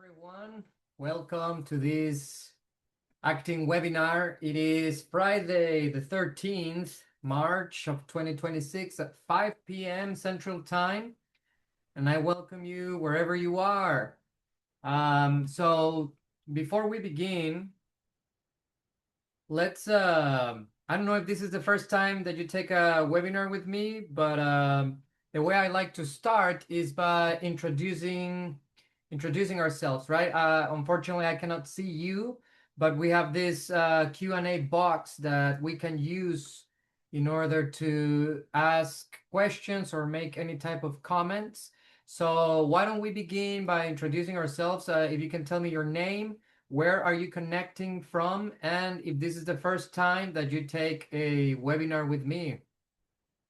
everyone. Welcome to this acting webinar. It is Friday, the 13th March of 2026 at 5 p.m. Central Time, and I welcome you wherever you are. So before we begin, let's I don't know if this is the first time that you take a webinar with me, but the way I like to start is by introducing ourselves, right? Unfortunately, I cannot see you, but we have this Q&A box that we can use in order to ask questions or make any type of comments. So why don't we begin by introducing ourselves? If you can tell me your name, where are you connecting from, and if this is the first time that you take a webinar with me.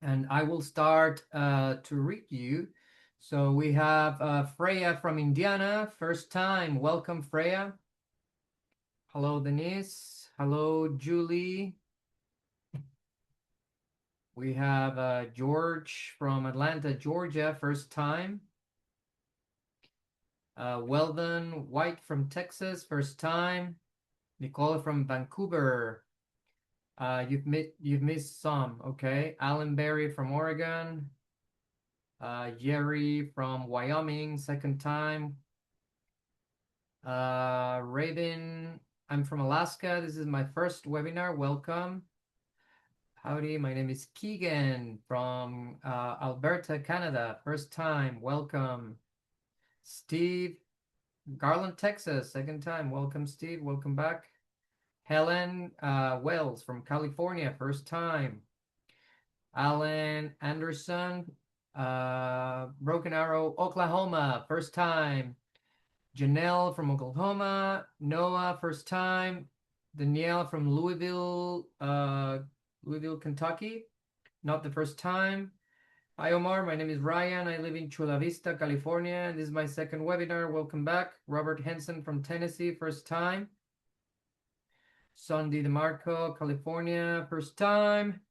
And I will start to read you. So we have Freya from Indiana, first time. Welcome, Freya. Hello, Denise. Hello, Julie. We have George from Atlanta, Georgia, first time. Weldon White from Texas, first time. Nicole from Vancouver. You've missed some, okay. Alan Berry from Oregon. Jerry from Wyoming, second time. Raven, I'm from Alaska. This is my first webinar. Welcome. Howdy, my name is Keegan from Alberta, Canada. First time. Welcome. Steve, Garland, Texas. Second time. Welcome, Steve. Welcome back. Helen Wells from California. First time. Alan Anderson, Broken Arrow, Oklahoma. First time. Janelle from Oklahoma. Noah, first time. Danielle from Louisville, Kentucky. Not the first time. Hi, Omar. My name is Ryan. I live in Chula Vista, California, and this is my second webinar. Welcome back. Robert Henson from Tennessee, first time. Sandy DeMarco, California, first time.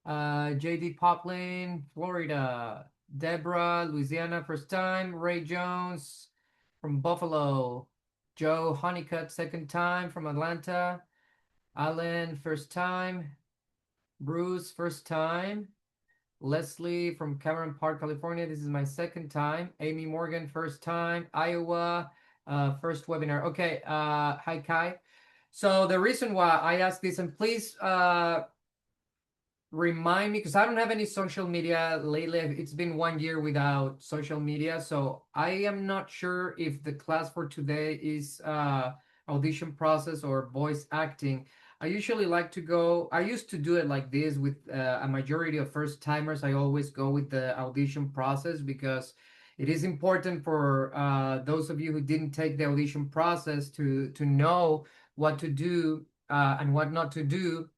JD Poplin, Florida. Deborah, Louisiana, first time. Ray Jones from Buffalo. Joe Honeycutt, second time from Atlanta. Alan, first time. Bruce, first time. Leslie from Cameron Park, California. This is my second time. Amy Morgan, first time. Iowa, first webinar. Okay, hi Kai. So the reason why I asked this, and please remind me, because I don't have any social media lately. It's been 1 year without social media, so I am not sure if the class for today is audition process or voice acting. I usually like to go, I used to do it like this with a majority of first timers. I always go with the audition process because it is important for those of you who didn't take the audition process to know what to do and what not to do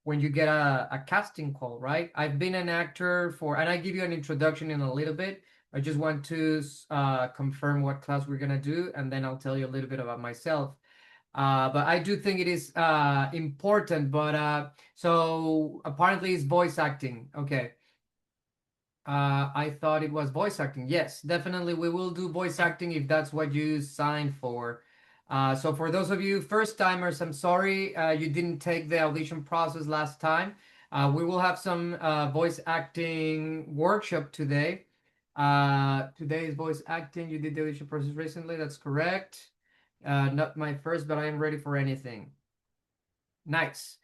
when you get a casting call, right? I've been an actor for, and I give you an introduction in a little bit. I just want to confirm what class we're gonna do, and then I'll tell you a little bit about myself. But I do think it is important. But so apparently it's voice acting. Okay. I thought it was voice acting. Yes, definitely we will do voice acting if that's what you signed for. So for those of you first timers, I'm sorry you didn't take the audition process last time. We will have some voice acting workshop today. Today is voice acting. You did the audition process recently. That's correct. Not my first, but I am ready for anything. Nice.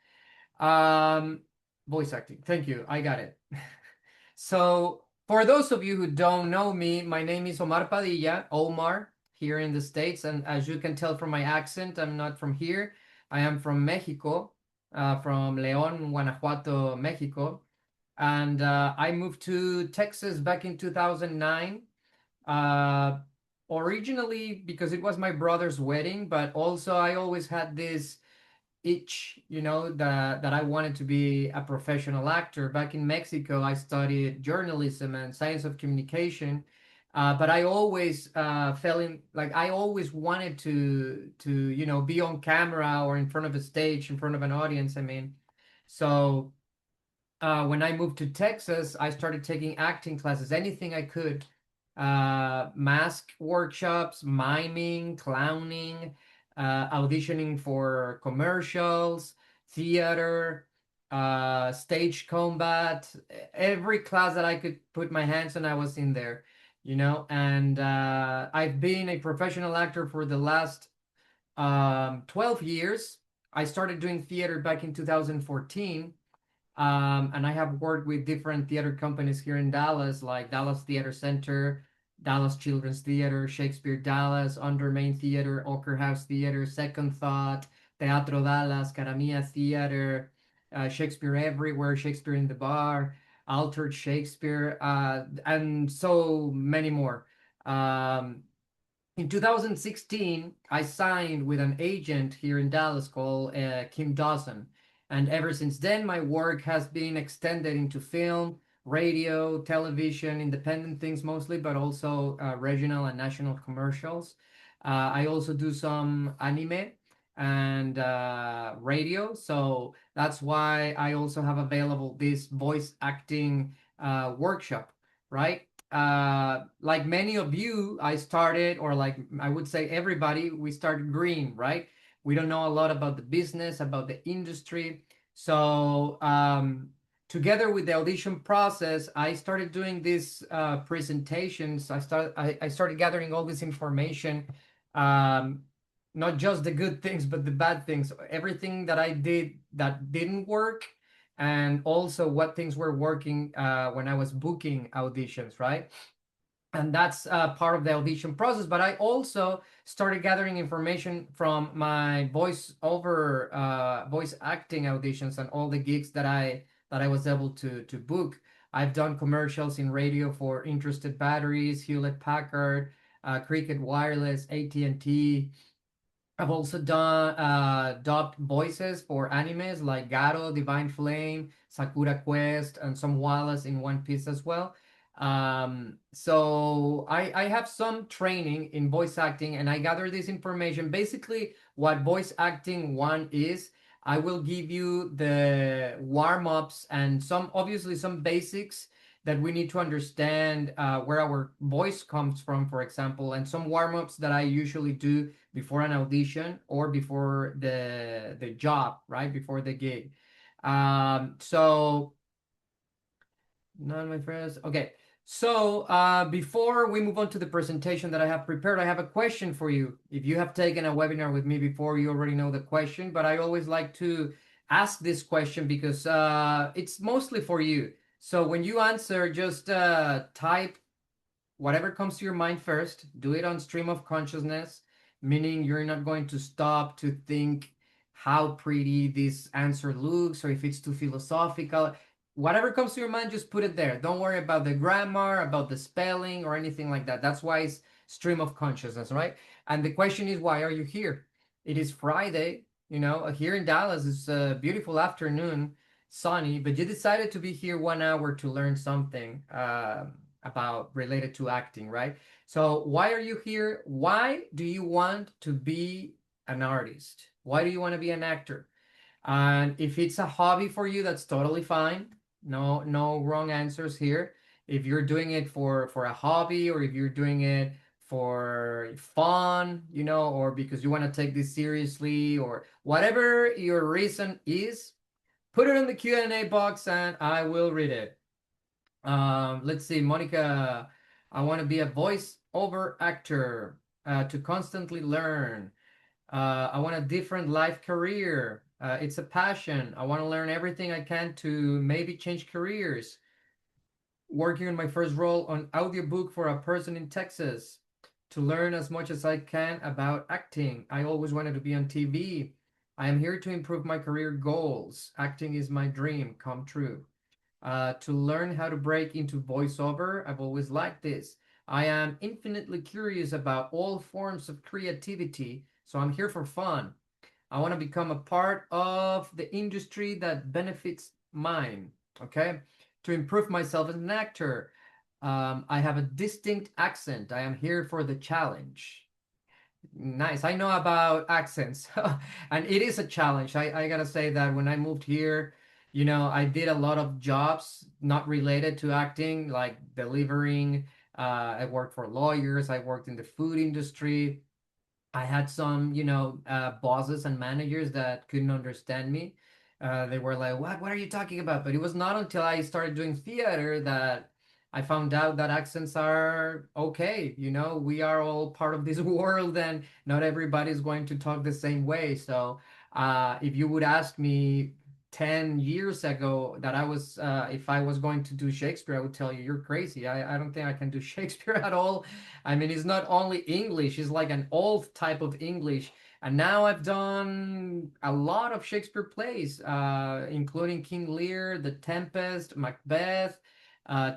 Voice acting. Thank you. I got it. So for those of you who don't know me, my name is Omar Padilla, Omar, here in the States. And as you can tell from my accent, I'm not from here. I am from Mexico, from León, Guanajuato, Mexico. And I moved to Texas back in 2009. Originally because it was my brother's wedding, but also I always had this itch, that I wanted to be a professional actor. Back in Mexico, I studied journalism and science of communication, but I always fell in, like I always wanted to be on camera or in front of a stage, in front of an audience. I mean, so when I moved to Texas, I started taking acting classes, anything I could. mask workshops, miming, clowning, auditioning for commercials, theater, stage combat. Every class that I could put my hands on, I was in there, and I've been a professional actor for the last 12 years. I started doing theater back in 2014. And I have worked with different theater companies here in Dallas, like Dallas Theater Center, Dallas Children's Theater, Shakespeare Dallas, Undermain Theater, Ocker House Theater, Second Thought, Teatro Dallas, Caramia Theater, Shakespeare Everywhere, Shakespeare in the Bar, Altered Shakespeare, and so many more. Um, in 2016, I signed with an agent here in Dallas called Kim Dawson. And ever since then, my work has been extended into film, radio, television, independent things mostly, but also regional and national commercials. I also do some anime and radio. So that's why I also have available this voice acting workshop, right? Like many of you, I started, or like I would say everybody, we started green, right? We don't know a lot about the business, about the industry. So, together with the audition process, I started doing these presentations. I started gathering all this information, um, not just the good things, but the bad things, everything that I did that didn't work, and also what things were working when I was booking auditions, right? And that's part of the audition process. But I also started gathering information from my voice acting auditions and all the gigs that I was able to book. I've done commercials in radio for Interested Batteries, Hewlett Packard, Cricket Wireless, AT&T. I've also done dubbed voices for animes like Garo, Divine Flame, Sakura Quest, and some Wallace in One Piece as well. So I have some training in voice acting, and I gather this information. Basically, what voice acting one is, I will give you the warm-ups and some, obviously, some basics that we need to understand where our voice comes from, for example, and some warm-ups that I usually do before an audition or before the job, right? Before the gig. So none, my friends. Okay. So before we move on to the presentation that I have prepared, I have a question for you. If you have taken a webinar with me before, you already know the question, but I always like to ask this question because it's mostly for you. So when you answer, just type whatever comes to your mind first. Do it on stream of consciousness, meaning you're not going to stop to think how pretty this answer looks or if it's too philosophical. Whatever comes to your mind, just put it there. Don't worry about the grammar, about the spelling, or anything like that. That's why it's stream of consciousness, right? And the question is, why are you here? It is Friday, here in Dallas. It's a beautiful afternoon, sunny, but you decided to be here 1 hour to learn something. About related to acting, right? So why are you here? Why do you want to be an artist? Why do you want to be an actor? And if it's a hobby for you, that's totally fine. No wrong answers here. If you're doing it for a hobby, or if you're doing it for fun, or because you want to take this seriously, or whatever your reason is, put it in the Q&A box and I will read it. Let's see, Monica. I want to be a voice over actor to constantly learn. I want a different life career. It's a passion. I want to learn everything I can to maybe change careers. Working on my first role on audiobook for a person in Texas to learn as much as I can about acting. I always wanted to be on TV. I am here to improve my career goals. Acting is my dream come true. To learn how to break into voiceover. I've always liked this. I am infinitely curious about all forms of creativity, so I'm here for fun. I want to become a part of the industry that benefits mine, okay? To improve myself as an actor. I have a distinct accent. I am here for the challenge. Nice. I know about accents, and it is a challenge. I gotta say that when I moved here, I did a lot of jobs not related to acting, like delivering I worked for lawyers. I worked in the food industry. I had some, bosses and managers that couldn't understand me. They were like, What are you talking about?" But it was not until I started doing theater that I found out that accents are okay. We are all part of this world, and not everybody's going to talk the same way. So, if you would ask me 10 years ago that if I was going to do Shakespeare, I would tell you, "You're crazy. I don't think I can do Shakespeare at all." I mean, it's not only English, it's like an old type of English. And now I've done a lot of Shakespeare plays, including King Lear, The Tempest, Macbeth,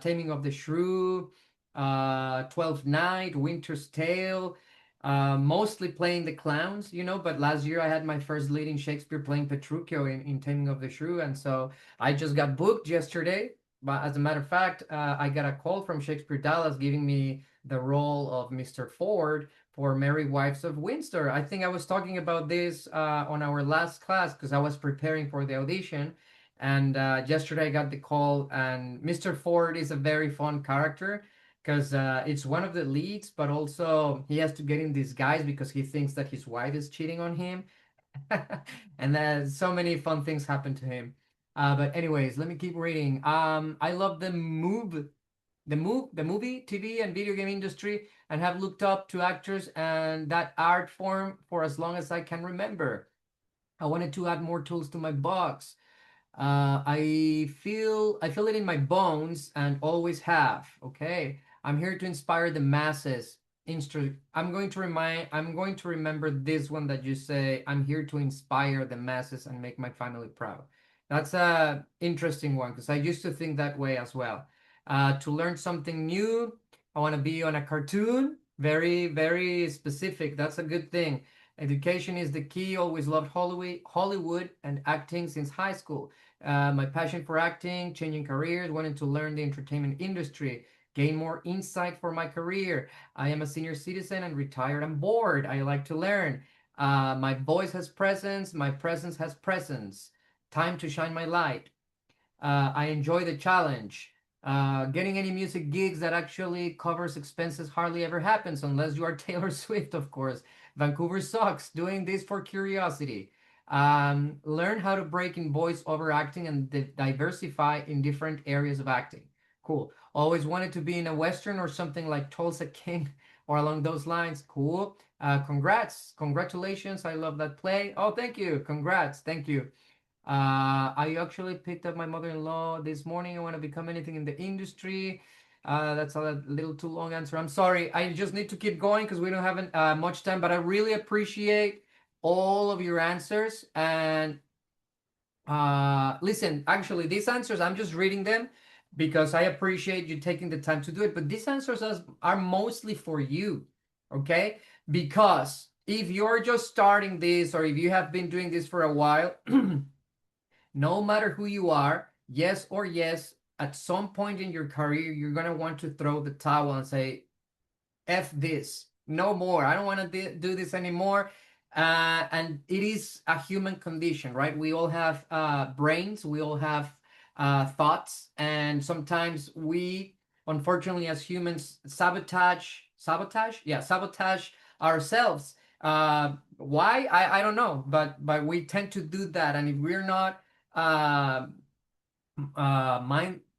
Taming of the Shrew, Twelfth Night, Winter's Tale, mostly playing the clowns, but last year I had my first lead in Shakespeare playing Petruchio in Taming of the Shrew. And so I just got booked yesterday. But as a matter of fact, I got a call from Shakespeare Dallas giving me the role of Mr. Ford for Merry Wives of Windsor. I think I was talking about this on our last class because I was preparing for the audition. And yesterday I got the call, and Mr. Ford is a very fun character because it's one of the leads, but also he has to get in disguise because he thinks that his wife is cheating on him. And then so many fun things happen to him. But anyways, let me keep reading. I love the movie, TV, and video game industry, and have looked up to actors and that art form for as long as I can remember. I wanted to add more tools to my box. I feel it in my bones and always have. Okay, I'm here to inspire the masses. I'm going to remember this one that you say. I'm here to inspire the masses and make my family proud. That's a interesting one because I used to think that way as well. To learn something new, I want to be on a cartoon. Very, very specific. That's a good thing. Education is the key. Always loved Hollywood and acting since high school. My passion for acting, changing careers, wanting to learn the entertainment industry, gain more insight for my career. I am a senior citizen and retired and bored. I like to learn. My voice has presence, my presence has presence. Time to shine my light. I enjoy the challenge. Getting any music gigs that actually covers expenses hardly ever happens unless you are Taylor Swift, of course. Vancouver sucks. Doing this for curiosity. Learn how to break in voice over acting and diversify in different areas of acting. Cool. Always wanted to be in a Western or something like Tulsa King or along those lines. Cool. Congrats. Congratulations. I love that play. Oh, thank you. Congrats. Thank you. I actually picked up my mother-in-law this morning. I want to become anything in the industry. That's a little too long answer. I'm sorry. I just need to keep going because we don't have much time, but I really appreciate all of your answers. And listen, actually, these answers, I'm just reading them because I appreciate you taking the time to do it. But these answers are mostly for you, okay? Because if you're just starting this or if you have been doing this for a while, no matter who you are, yes or yes, at some point in your career, you're going to want to throw the towel and say, F this, no more. I don't want to do this anymore. And it is a human condition, right? We all have brains, we all have thoughts, and sometimes we, unfortunately, as humans, sabotage ourselves. Why? I don't know, but we tend to do that, and if we're not uh,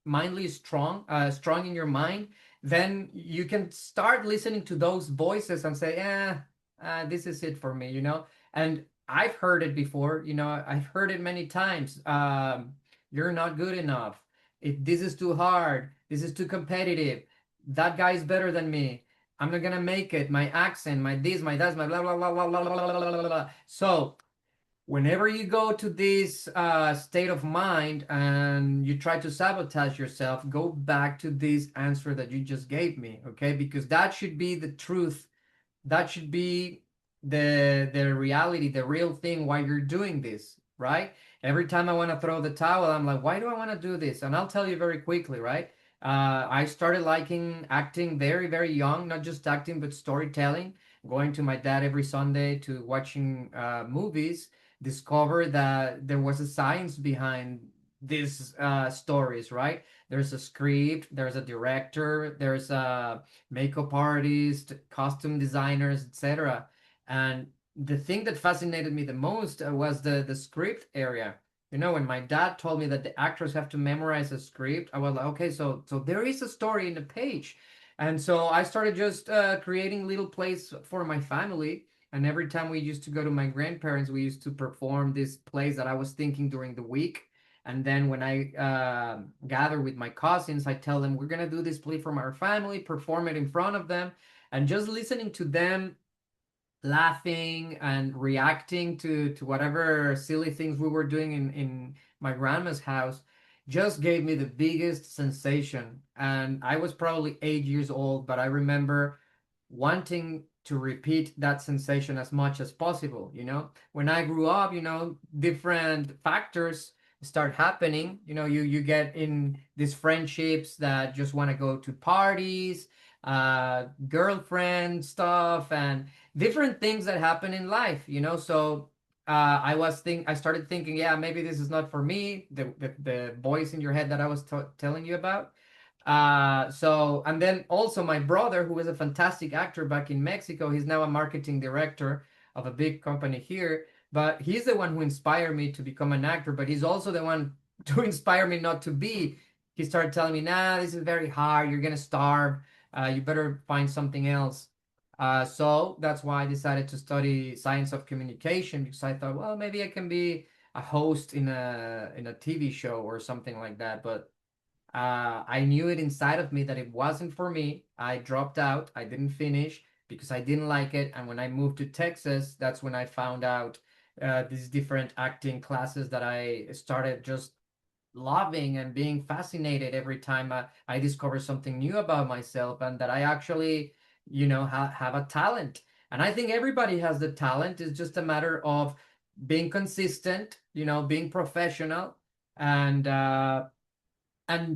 mindly strong in your mind, then you can start listening to those voices and say, this is it for me, and I've heard it before, I've heard it many times. You're not good enough. This is too hard. This is too competitive. That guy is better than me. I'm not gonna make it. My accent, my this, my that, my blah blah blah blah blah blah blah blah blah blah. So whenever you go to this state of mind and you try to sabotage yourself, go back to this answer that you just gave me, okay? Because that should be the truth. That should be the reality, the real thing why you're doing this, right? Every time I want to throw the towel, I'm like, why do I want to do this? And I'll tell you very quickly, right? I started liking acting very, very young, not just acting, but storytelling, going to my dad every Sunday to watching movies, discovered that there was a science behind these stories, right? There's a script, there's a director, there's a makeup artist, costume designers, etc. And the thing that fascinated me the most was the script area. You know, when my dad told me that the actors have to memorize a script, I was like, okay, so there is a story in the page. And so I started just creating little plays for my family. And every time we used to go to my grandparents, we used to perform these plays that I was thinking during the week. And then when I gather with my cousins, I tell them we're gonna do this play from our family, perform it in front of them, and just listening to them laughing and reacting to whatever silly things we were doing in my grandma's house just gave me the biggest sensation. And I was probably 8 years old, but I remember wanting to repeat that sensation as much as possible. When I grew up, different factors start happening. You get in these friendships that just want to go to parties, girlfriend stuff, and different things that happen in life. So I started thinking, yeah, maybe this is not for me. The voice in your head that I was telling you about. And then also my brother, who is a fantastic actor back in Mexico, he's now a marketing director of a big company here. But he's the one who inspired me to become an actor. But he's also the one to inspire me not to be. He started telling me, "Nah, this is very hard. You're gonna starve. You better find something else." So that's why I decided to study science of communication, because I thought, well, maybe I can be a host in a TV show or something like that. But I knew it inside of me that it wasn't for me. I dropped out. I didn't finish because I didn't like it. And when I moved to Texas, that's when I found out these different acting classes that I started just loving and being fascinated every time I discover something new about myself, and that I actually, have a talent. And I think everybody has the talent. It's just a matter of being consistent, being professional, and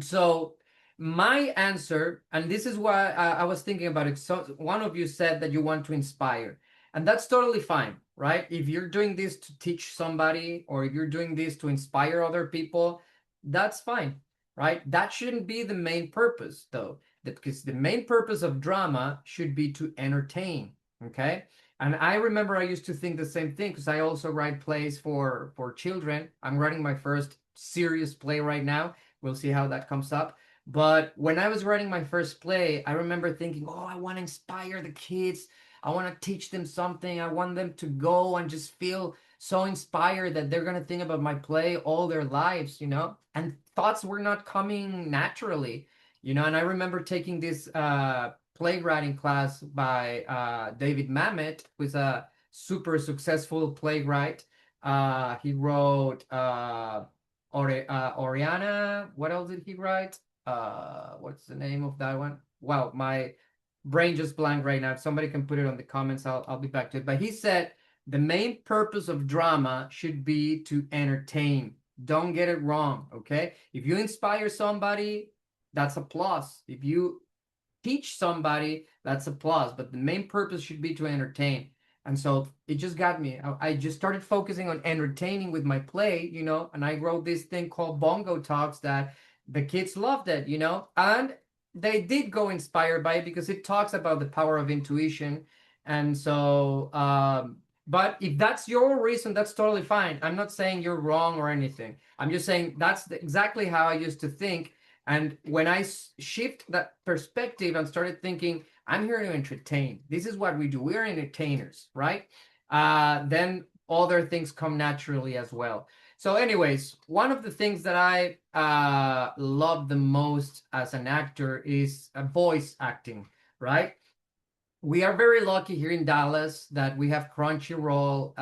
so my answer, and this is why I was thinking about it. So one of you said that you want to inspire, and that's totally fine, right? If you're doing this to teach somebody, or if you're doing this to inspire other people, that's fine, right? That shouldn't be the main purpose, though, because the main purpose of drama should be to entertain, okay? And I remember I used to think the same thing, because I also write plays for children. I'm writing my first serious play right now. We'll see how that comes up. But when I was writing my first play, I remember thinking, oh, I want to inspire the kids. I want to teach them something. I want them to go and just feel so inspired that they're going to think about my play all their lives. And thoughts were not coming naturally. And I remember taking this playwriting class by David Mamet, who's a super successful playwright. He wrote Oriana. What else did he write? What's the name of that one? Wow, my brain just blanked right now. If somebody can put it on the comments, I'll be back to it. But he said the main purpose of drama should be to entertain. Don't get it wrong, okay? If you inspire somebody, that's a plus. If you teach somebody, that's a plus. But the main purpose should be to entertain. And so it just got me. I just started focusing on entertaining with my play, and I wrote this thing called Bongo Talks that the kids loved it, and they did go inspired by it because it talks about the power of intuition. And so, but if that's your reason, that's totally fine. I'm not saying you're wrong or anything. I'm just saying that's exactly how I used to think. And when I shift that perspective and started thinking, I'm here to entertain. This is what we do. We're entertainers, right? Then other things come naturally as well. So, anyways, one of the things that I love the most as an actor is voice acting, right? We are very lucky here in Dallas that we have Crunchyroll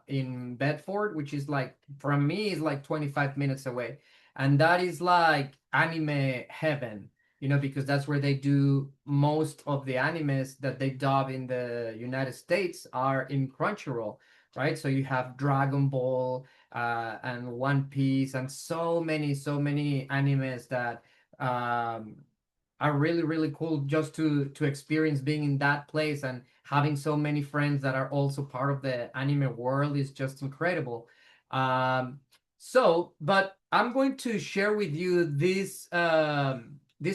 in Bedford, which is like, from me, is like 25 minutes away. And that is like anime heaven, because that's where they do most of the animes that they dub in the United States are in Crunchyroll, right? So you have Dragon Ball and One Piece and so many animes that um, are really really cool just to experience being in that place, and having so many friends that are also part of the anime world is just incredible. um but I'm going to share with you this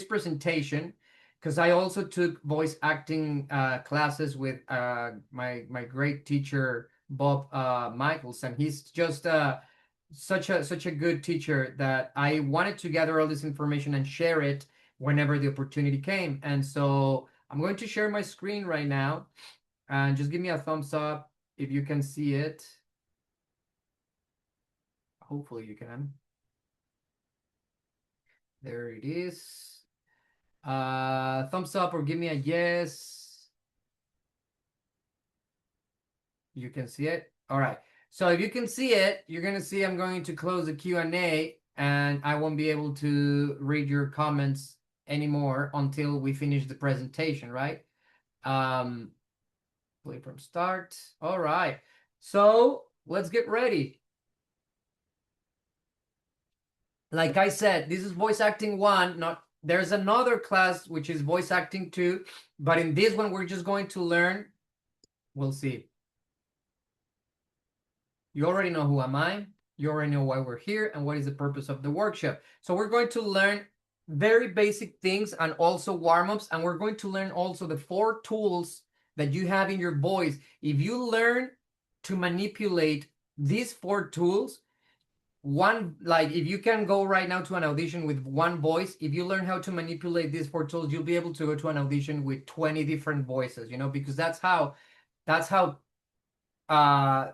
presentation because I also took voice acting classes with my great teacher Bob Michaels, and he's just such a good teacher that I wanted to gather all this information and share it whenever the opportunity came. And so I'm going to share my screen right now, and just give me a thumbs up if you can see it. Hopefully you can. There it is. Thumbs up or give me a yes. You can see it. All right. So if you can see it, you're gonna see I'm going to close the Q&A, and I won't be able to read your comments anymore until we finish the presentation, right? Um, Play from start. All right. So let's get ready. Like I said, this is voice acting one. Not there's another class which is voice acting two, but in this one we're just going to learn. We'll see. You already know who am I. You already know why we're here and what is the purpose of the workshop. So we're going to learn very basic things and also warm-ups, and we're going to learn also the 4 tools that you have in your voice. If you learn to manipulate these 4 tools, one, like if you can go right now to an audition with one voice, if you learn how to manipulate these 4 tools, you'll be able to go to an audition with 20 different voices, because that's how uh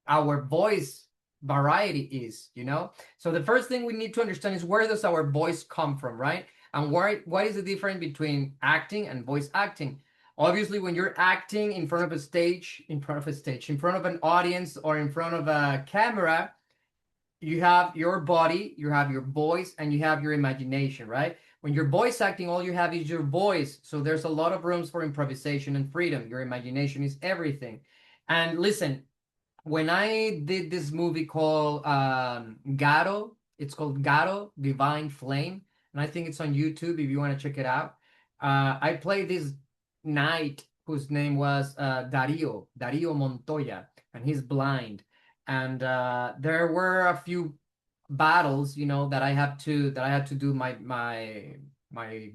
our voice variety is. So the first thing we need to understand is, where does our voice come from, right? And what is the difference between acting and voice acting? Obviously, when you're acting in front of in front of an audience, or in front of a camera, you have your body, you have your voice, and you have your imagination, right? When you're voice acting, all you have is your voice. So there's a lot of rooms for improvisation and freedom. Your imagination is everything. And listen, when I did this movie called Gato, it's called Gato, Divine Flame, and I think it's on YouTube if you want to check it out. I played this knight whose name was Dario Montoya, and he's blind. And there were a few battles, that I had to do my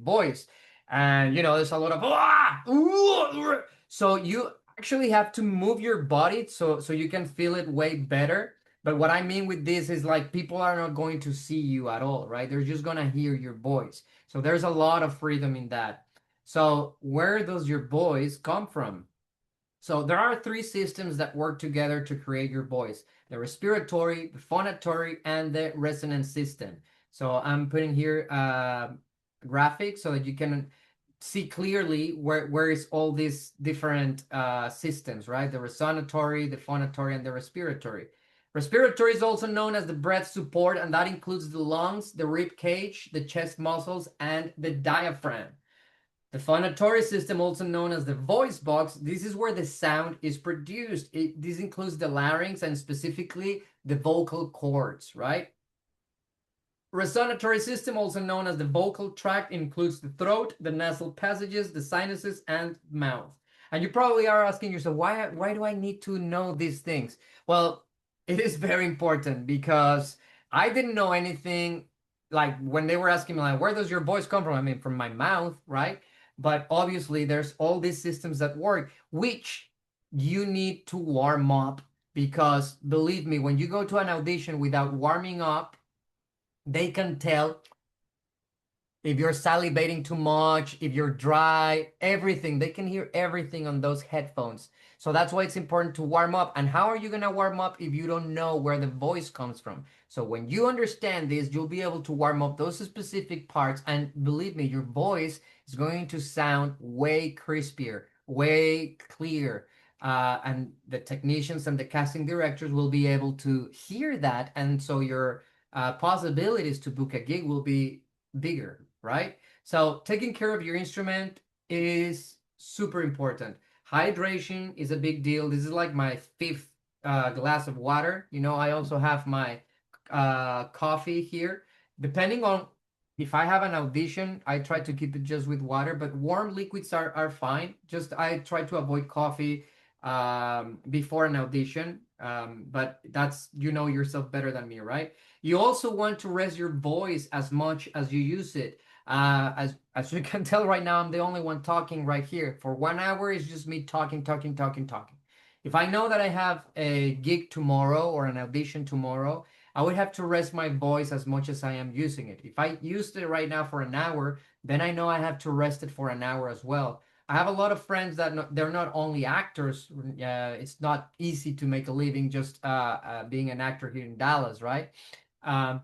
voice, and there's a lot of so you actually have to move your body so you can feel it way better. But what I mean with this is, like, people are not going to see you at all, right? They're just gonna hear your voice. So there's a lot of freedom in that. So where does your voice come from? So there are 3 systems that work together to create your voice: the respiratory, the phonatory, and the resonance system. So I'm putting here graphics so that you can see clearly where is all these different systems, right? The resonatory, the phonatory, and the respiratory. Respiratory is also known as the breath support, and that includes the lungs, the rib cage, the chest muscles, and the diaphragm. The phonatory system, also known as the voice box, this is where the sound is produced. This includes the larynx and specifically the vocal cords, right? Resonatory system, also known as the vocal tract, includes the throat, the nasal passages, the sinuses, and mouth. And you probably are asking yourself, why do I need to know these things? Well, it is very important because I didn't know anything. Like, when they were asking me, like, where does your voice come from? I mean, from my mouth, right? But obviously, there's all these systems that work, which you need to warm up, because believe me, when you go to an audition without warming up, they can tell if you're salivating too much, if you're dry, everything. They can hear everything on those headphones. So that's why it's important to warm up. And how are you going to warm up if you don't know where the voice comes from? So when you understand this, you'll be able to warm up those specific parts. And believe me, your voice is going to sound way crispier, way clear. And the technicians and the casting directors will be able to hear that. And so your possibilities to book a gig will be bigger, right? So taking care of your instrument is super important. Hydration is a big deal. This is like my 5th glass of water. I also have my coffee here. Depending on if I have an audition, I try to keep it just with water, but warm liquids are fine. Just I try to avoid coffee before an audition. But that's, you know yourself better than me, right? You also want to rest your voice as much as you use it. As you can tell right now, I'm the only one talking right here. For 1 hour, it's just me talking, talking, talking, talking. If I know that I have a gig tomorrow or an audition tomorrow, I would have to rest my voice as much as I am using it. If I used it right now for an hour, then I know I have to rest it for an hour as well. I have a lot of friends that they're not only actors. It's not easy to make a living just being an actor here in Dallas, right? Um,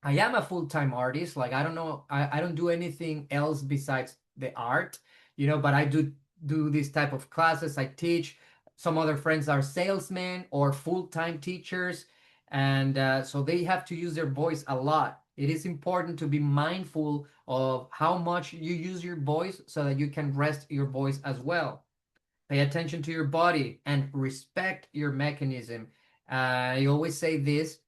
I am a full-time artist. Like I don't know, I don't do anything else besides the art, but I do this type of classes. I teach. Some other friends are salesmen or full-time teachers, and so they have to use their voice a lot. It is important to be mindful of how much you use your voice so that you can rest your voice as well. Pay attention to your body and respect your mechanism. I always say this,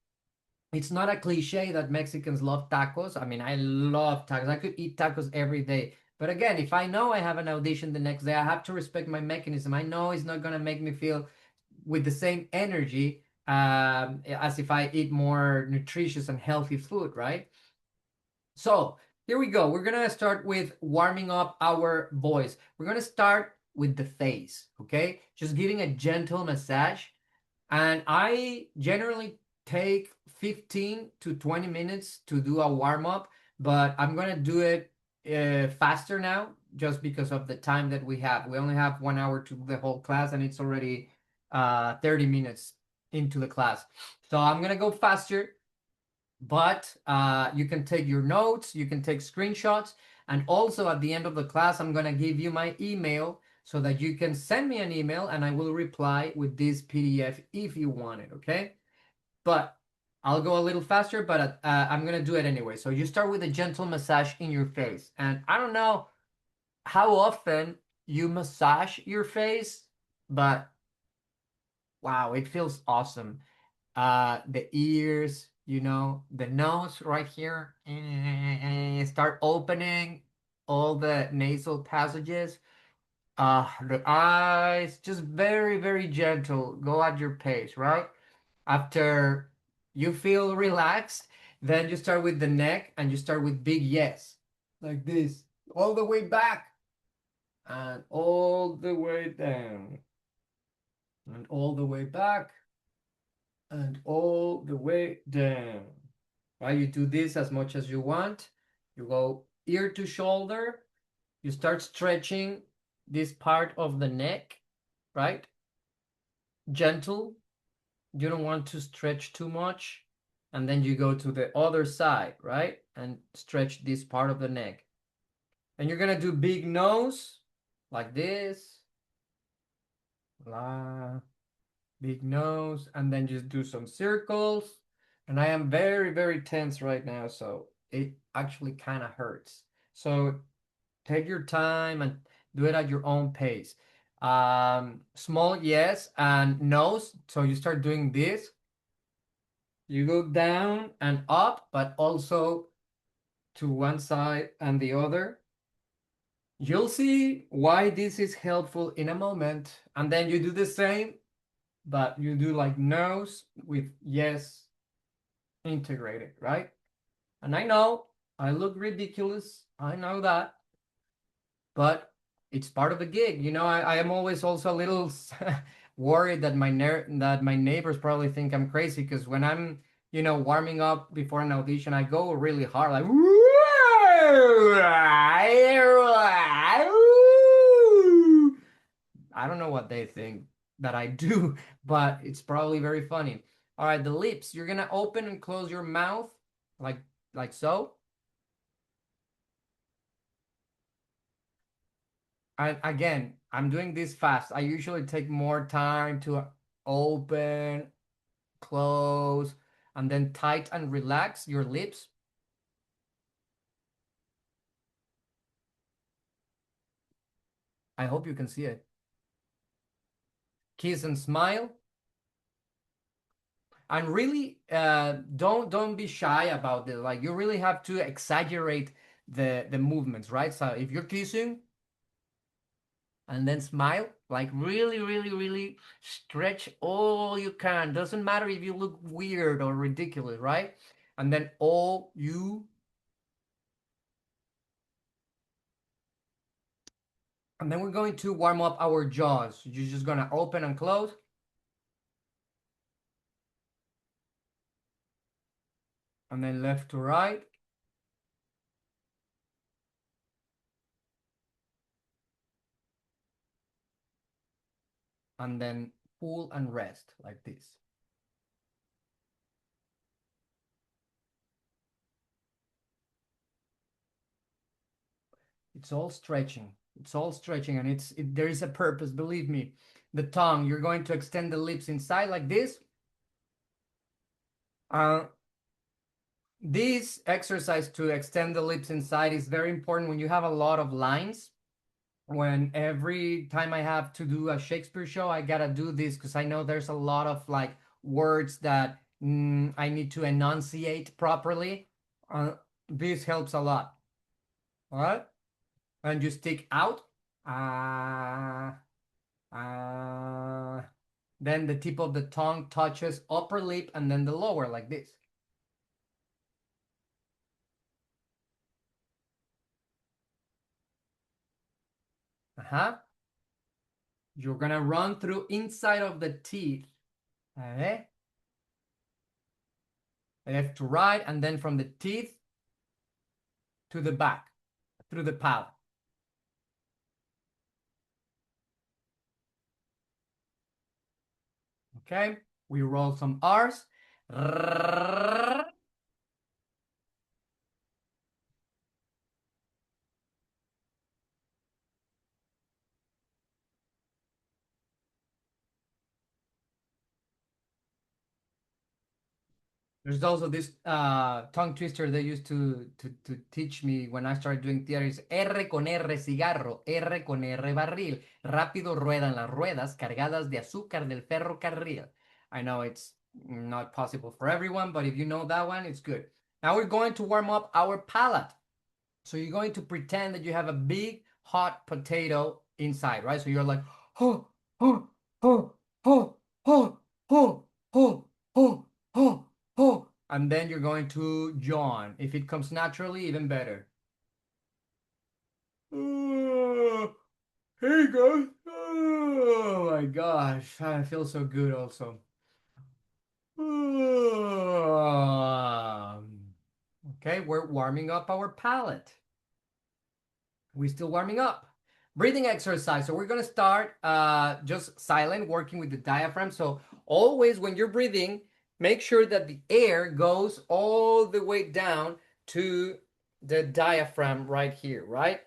it's not a cliche that Mexicans love tacos. I mean, I love tacos. I could eat tacos every day. But again, if I know I have an audition the next day, I have to respect my mechanism. I know it's not going to make me feel with the same energy as if I eat more nutritious and healthy food, right? So here we go. We're going to start with warming up our voice. We're going to start with the face, okay? Just giving a gentle massage, and I generally take 15 to 20 minutes to do a warm up, but I'm going to do it faster now just because of the time that we have. We only have 1 hour to do the whole class, and it's already 30 minutes into the class. So I'm going to go faster, but you can take your notes, you can take screenshots, and also at the end of the class, I'm going to give you my email so that you can send me an email and I will reply with this PDF if you want it, okay? But I'll go a little faster, but I'm going to do it anyway. So you start with a gentle massage in your face. And I don't know how often you massage your face, but wow, it feels awesome. The ears, the nose right here, start opening all the nasal passages. The eyes, just very, very gentle. Go at your pace, right? After you feel relaxed, then you start with the neck and you start with big yes, like this, all the way back and all the way down and all the way back and all the way down. Right? You do this as much as you want. You go ear to shoulder. You start stretching this part of the neck, right? Gentle. You don't want to stretch too much. And then you go to the other side, right? And stretch this part of the neck. And you're going to do big nose like this. La, big nose. And then just do some circles. And I am very, very tense right now, so it actually kind of hurts. So take your time and do it at your own pace. Small yes and nose. So you start doing this. You go down and up, but also to one side and the other. You'll see why this is helpful in a moment. And then you do the same, but you do like nose with yes integrated, right? And I know I look ridiculous. I know that. But it's part of the gig. I am always also a little worried that my neighbors probably think I'm crazy because when I'm, warming up before an audition, I go really hard, like I don't know what they think that I do, but it's probably very funny. All right, the lips. You're gonna open and close your mouth like so. And again, I'm doing this fast. I usually take more time to open, close, and then tight and relax your lips. I hope you can see it. Kiss and smile. And really, don't be shy about this. Like you really have to exaggerate the movements, right? So if you're kissing and then smile, like really, really, really stretch all you can. Doesn't matter if you look weird or ridiculous, right? And then all you, and then we're going to warm up our jaws. You're just gonna open and close, and then left to right, and then pull and rest like this. It's all stretching. It's all stretching, and there is a purpose. Believe me. The tongue. You're going to extend the lips inside like this. Uh, this exercise to extend the lips inside is very important when you have a lot of lines. When every time I have to do a Shakespeare show, I gotta do this because I know there's a lot of like words that I need to enunciate properly. Uh, this helps a lot. All right, and you stick out. Ah. Then the tip of the tongue touches upper lip and then the lower like this. Uh-huh. You're gonna run through inside of the teeth. Okay. Left to right, and then from the teeth to the back, through the palate. Okay. We roll some R's. There's also this tongue twister they used to teach me when I started doing theater. Is R con R cigarro, R con R barril. Rápido ruedan las ruedas cargadas de azúcar del ferrocarril. I know it's not possible for everyone, but if you know that one, it's good. Now we're going to warm up our palate. So you're going to pretend that you have a big hot potato inside, right? So you're like, oh, oh, oh, oh, oh, oh, oh, oh, oh, oh. And then you're going to yawn. If it comes naturally, even better. Oh, hey guys. Oh my gosh. I feel so good also. Okay, we're warming up our palate. We're still warming up. Breathing exercise. So we're going to start just silent, working with the diaphragm. So always when you're breathing, make sure that the air goes all the way down to the diaphragm right here, right?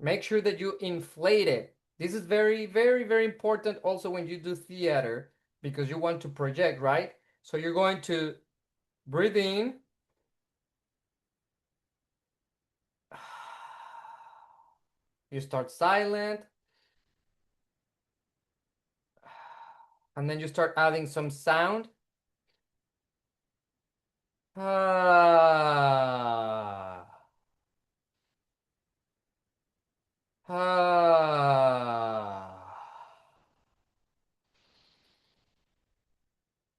Make sure that you inflate it. This is very, very, very important also when you do theater because you want to project, right? So you're going to breathe in. You start silent. And then you start adding some sound. Ah, ah,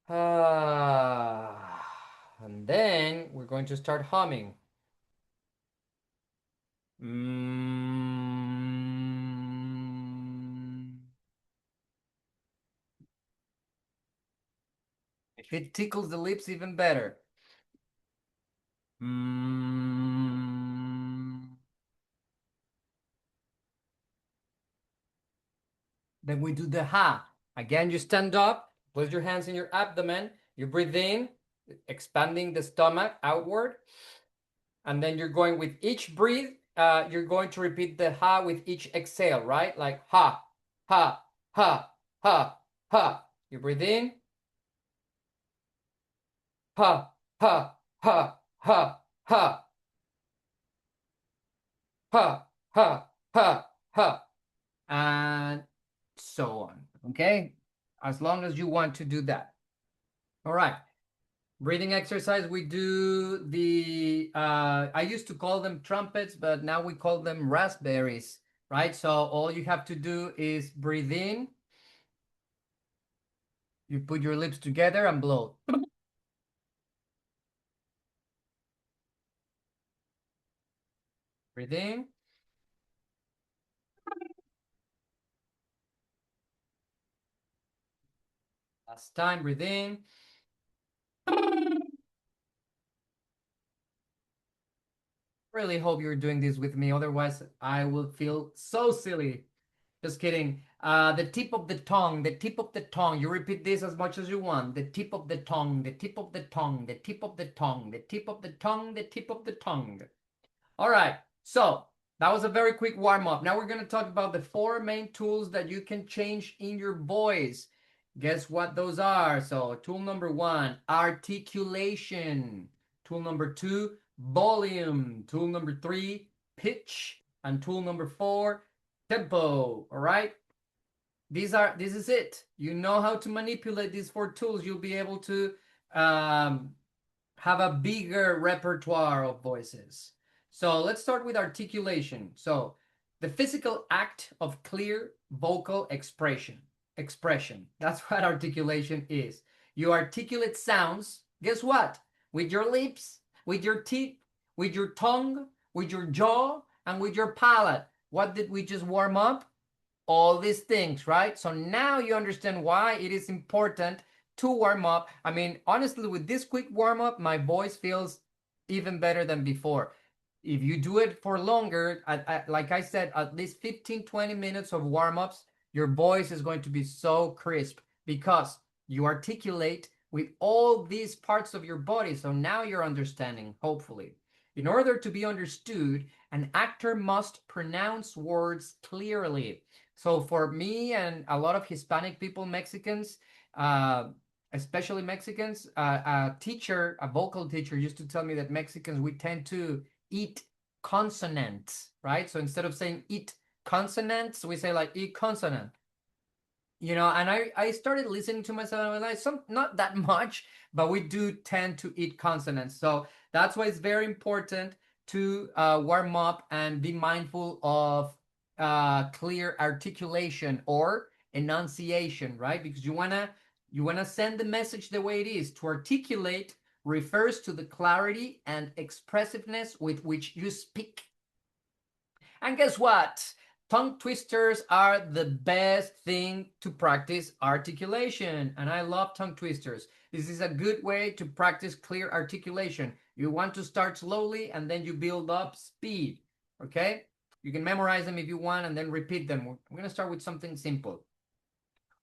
ah. And then we're going to start humming. Mm. If it tickles the lips, even better. Mm. Then we do the ha. Again, you stand up, place your hands in your abdomen, you breathe in, expanding the stomach outward. And then you're going with each breathe, you're going to repeat the ha with each exhale, right? Like ha, ha, ha, ha, ha. You breathe in, ha, ha, ha, ha, ha, ha, ha, ha, ha, and so on. Okay? As long as you want to do that. All right. Breathing exercise, we do I used to call them trumpets, but now we call them raspberries. right? So all you have to do is breathe in, you put your lips together and blow. Breathe in. Last time, breathe in. Really hope you're doing this with me. Otherwise, I will feel so silly. Just kidding. The tip of the tongue, the tip of the tongue. You repeat this as much as you want. The tip of the tongue, the tip of the tongue, the tip of the tongue, the tip of the tongue, the tip of the tongue. All right. So that was a very quick warm up. Now we're going to talk about the four main tools that you can change in your voice. Guess what those are? So, tool number one, articulation. Tool number two, volume. Tool number three, pitch. And tool number four, tempo. All right. This is it. You know how to manipulate these four tools. You'll be able to um, have a bigger repertoire of voices. So let's start with articulation. So the physical act of clear vocal expression. That's what articulation is. You articulate sounds, guess what? With your lips, with your teeth, with your tongue, with your jaw, and with your palate. What did we just warm up? All these things, right? So now you understand why it is important to warm up. I mean, honestly, with this quick warm up, my voice feels even better than before. If you do it for longer, like I said, at least 15-20 minutes of warm ups, your voice is going to be so crisp because you articulate with all these parts of your body. So now you're understanding, hopefully. In order to be understood, an actor must pronounce words clearly. So for me and a lot of Hispanic people, Mexicans, especially Mexicans, a vocal teacher used to tell me that Mexicans, we tend to eat consonants, right? So instead of saying eat consonants, we say like eat consonant. And I started listening to myself and I was like, not that much, but we do tend to eat consonants. So that's why it's very important to warm up and be mindful of clear articulation or enunciation, right? Because you wanna send the message the way it is. To articulate refers to the clarity and expressiveness with which you speak. And guess what? Tongue twisters are the best thing to practice articulation. And I love tongue twisters. This is a good way to practice clear articulation. You want to start slowly and then you build up speed. Okay? You can memorize them if you want and then repeat them. We're going to start with something simple.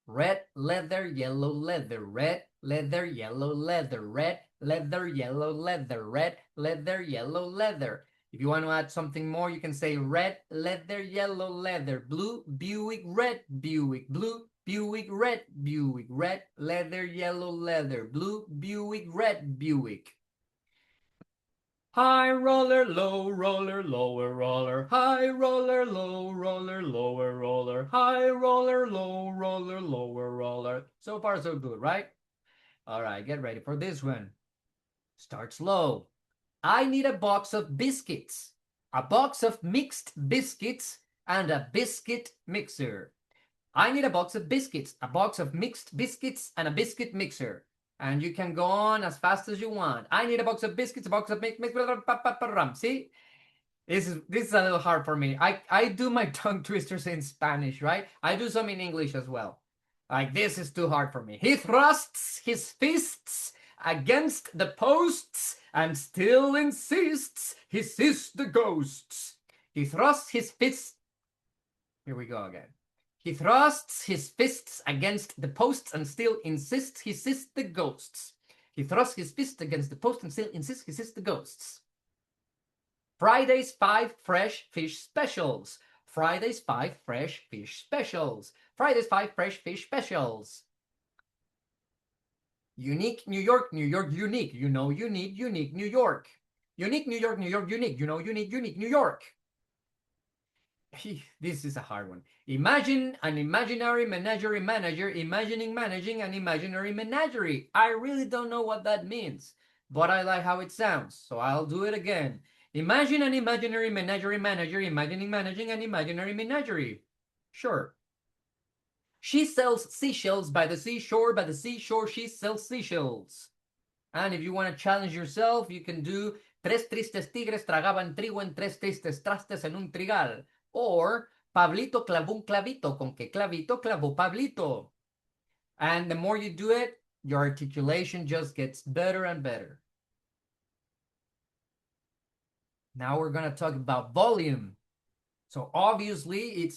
Red leather, yellow leather, red leather, yellow leather, red leather, yellow leather, red leather, yellow leather. If you want to add something more, you can say red leather, yellow leather, blue Buick, red Buick, blue Buick, red Buick, red leather, yellow leather, blue Buick, red Buick. High roller, low roller, lower roller, high roller, low roller, lower roller, high roller, low roller, lower roller. So far, so good, right? All right, get ready for this one. Start slow. I need a box of biscuits, a box of mixed biscuits, and a biscuit mixer. I need a box of biscuits, a box of mixed biscuits, and a biscuit mixer. And you can go on as fast as you want. I need a box of biscuits, a box of mixed. See? This is a little hard for me. I do my tongue twisters in Spanish, right? I do some in English as well. Like, this is too hard for me. He thrusts his fists against the posts and still insists he sees the ghosts. He thrusts his fists. Here we go again. He thrusts his fists against the posts and still insists he sees the ghosts. He thrusts his fist against the post and still insists he sees the ghosts. Friday's 5 fresh fish specials. Friday's 5 fresh fish specials. Friday's 5 fresh fish specials. Unique New York, New York, unique. You know you need unique New York. Unique New York, New York, unique. You know you need unique New York. This is a hard one. Imagine an imaginary menagerie manager imagining managing an imaginary menagerie. I really don't know what that means, but I like how it sounds, so I'll do it again. Imagine an imaginary menagerie manager imagining managing an imaginary menagerie. Sure. She sells seashells by the seashore she sells seashells. And if you want to challenge yourself, you can do tres tristes tigres tragaban trigo en tres tristes trastes en un trigal. Or Pablito clavó un clavito, con que clavito clavó Pablito. And the more you do it, your articulation just gets better and better. Now we're going to talk about volume. So obviously,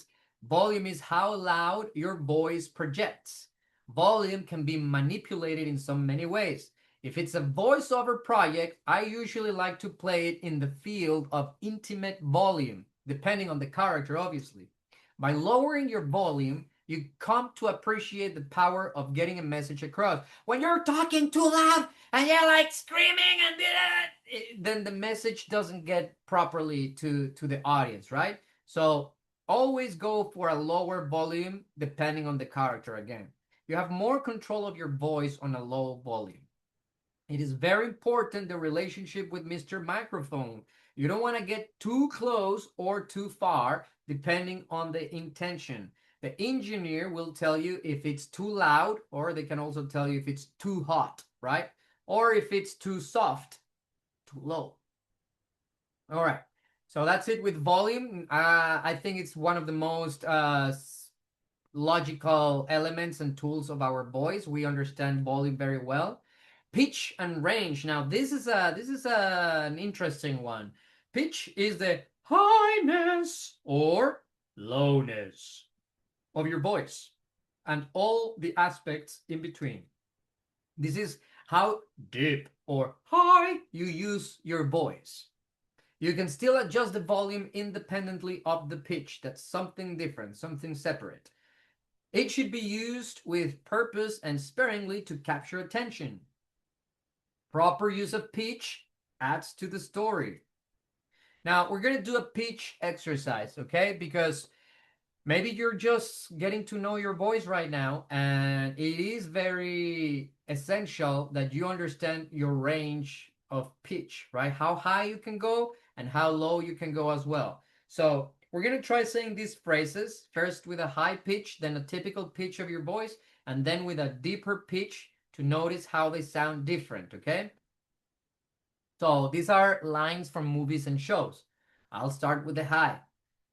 volume is how loud your voice projects. Volume can be manipulated in so many ways. If it's a voiceover project, I usually like to play it in the field of intimate volume, depending on the character, obviously. By lowering your volume, you come to appreciate the power of getting a message across. When you're talking too loud and you're like screaming and then the message doesn't get properly to the audience, right? So always go for a lower volume depending on the character again. You have more control of your voice on a low volume. It is very important the relationship with Mr. Microphone. You don't want to get too close or too far depending on the intention. The engineer will tell you if it's too loud, or they can also tell you if it's too hot, right? Or if it's too soft, too low. All right. So that's it with volume. I think it's one of the most logical elements and tools of our voice. We understand volume very well. Pitch and range. Now this is an interesting one. Pitch is the highness or lowness of your voice and all the aspects in between. This is how deep or high you use your voice. You can still adjust the volume independently of the pitch. That's something different, something separate. It should be used with purpose and sparingly to capture attention. Proper use of pitch adds to the story. Now, we're going to do a pitch exercise, okay? Because maybe you're just getting to know your voice right now, and it is very essential that you understand your range of pitch, right? How high you can go and how low you can go as well. So we're going to try saying these phrases first with a high pitch, then a typical pitch of your voice, and then with a deeper pitch to notice how they sound different, okay? So these are lines from movies and shows. I'll start with the high.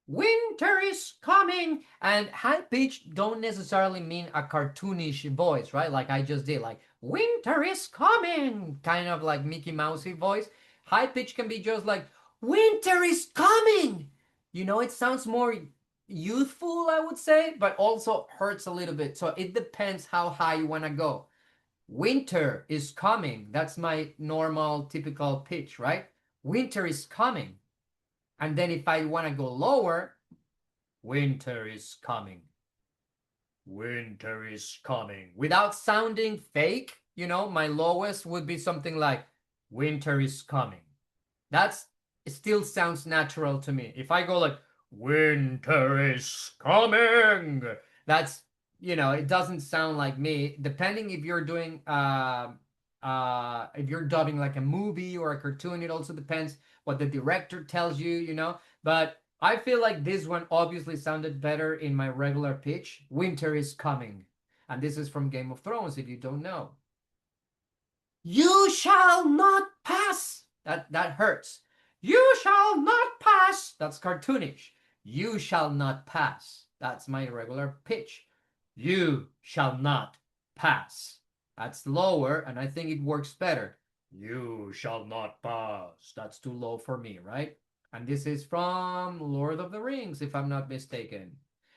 Winter is coming, and high pitch don't necessarily mean a cartoonish voice, right? Like I just did, like winter is coming, kind of like Mickey Mousey voice. High pitch can be just like winter is coming. You know, it sounds more youthful, I would say, but also hurts a little bit. So it depends how high you want to go. Winter is coming. That's my normal, typical pitch, right? Winter is coming. And then if I want to go lower, winter is coming. Winter is coming. Without sounding fake, you know, my lowest would be something like winter is coming. It still sounds natural to me. If I go like winter is coming, that's, you know, it doesn't sound like me. Depending if you're doing if you're dubbing like a movie or a cartoon, it also depends what the director tells you, you know. But I feel like this one obviously sounded better in my regular pitch. Winter is coming. And this is from Game of Thrones, if you don't know. You shall not pass. That hurts. You shall not pass. That's cartoonish. You shall not pass. That's my regular pitch. You shall not pass. That's lower, and I think it works better. You shall not pass. That's too low for me, right? And this is from Lord of the Rings, if I'm not mistaken.